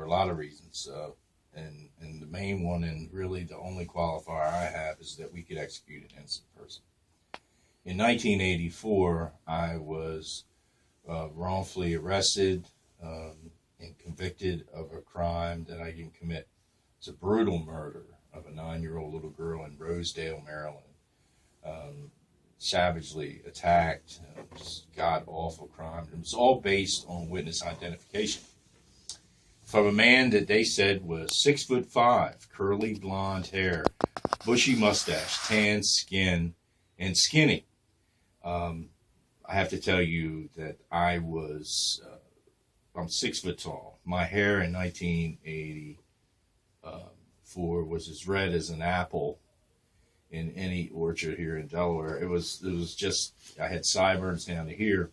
for a lot of reasons. And the main one, and really the only qualifier I have, is that we could execute an innocent person. In 1984, I was wrongfully arrested and convicted of a crime that I didn't commit. It's a brutal murder of a 9-year-old little girl in Rosedale, Maryland. Savagely attacked, just god-awful crime. It was all based on witness identification from a man that they said was 6'5", curly blonde hair, bushy mustache, tan skin, and skinny. I have to tell you that I'm 6 foot tall. My hair in 1984 was as red as an apple in any orchard here in Delaware. It was just, I had sideburns down to here.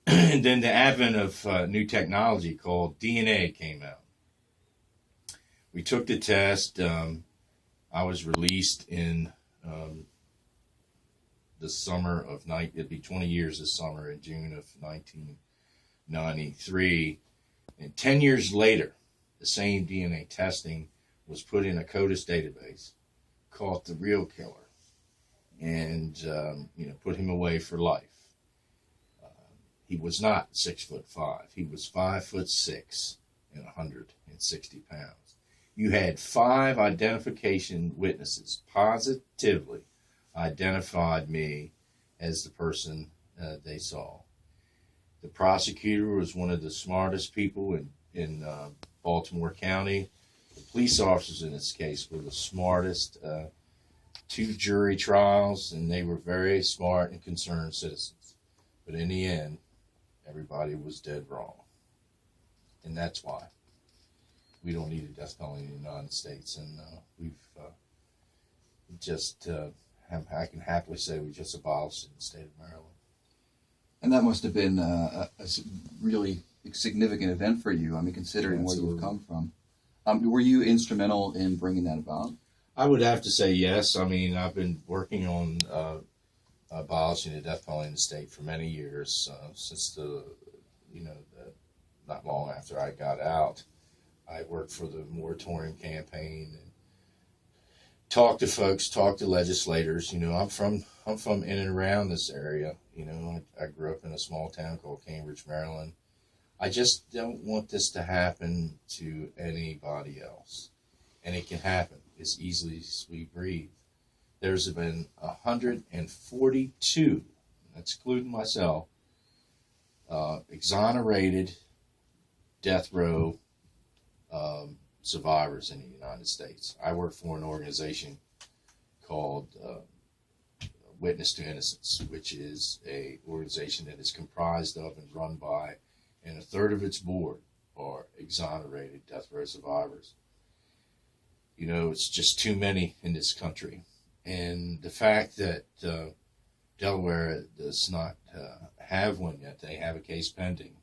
And then the advent of new technology called DNA came out. We took the test. I was released in the summer of it'd be 20 years this summer, in June of 1993. And 10 years later, the same DNA testing was put in a CODIS database, caught the real killer, and put him away for life. He was not 6'5". He was 5'6" and 160 pounds. You had 5 identification witnesses positively identified me as the person they saw. The prosecutor was one of the smartest people in Baltimore County. The police officers in this case were the smartest. 2 jury trials, and they were very smart and concerned citizens. But in the end, everybody was dead wrong. And that's why we don't need a death penalty in the United States. And I can happily say we just abolished it in the state of Maryland. And that must have been a really significant event for you, I mean, considering where you've come from. Were you instrumental in bringing that about? I would have to say yes. I mean, I've been working on abolishing the death penalty in the state for many years, since not long after I got out. I worked for the moratorium campaign and talked to folks, talked to legislators. I'm from in and around this area. I grew up in a small town called Cambridge, Maryland. I just don't want this to happen to anybody else. And it can happen as easily as we breathe. There's been 142, excluding myself, exonerated death row survivors in the United States. I work for an organization called Witness to Innocence, which is a organization that is comprised of and run by, and a third of its board are exonerated death row survivors. It's just too many in this country. And the fact that Delaware does not have one yet, they have a case pending,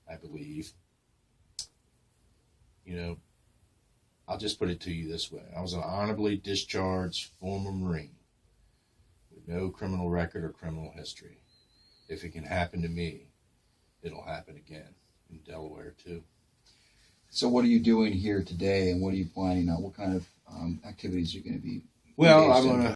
I believe. I'll just put it to you this way. I was an honorably discharged former Marine with no criminal record or criminal history. If it can happen to me, it'll happen again in Delaware too. So what are you doing here today, and what are you planning on? What kind of activities are you going to be? Well,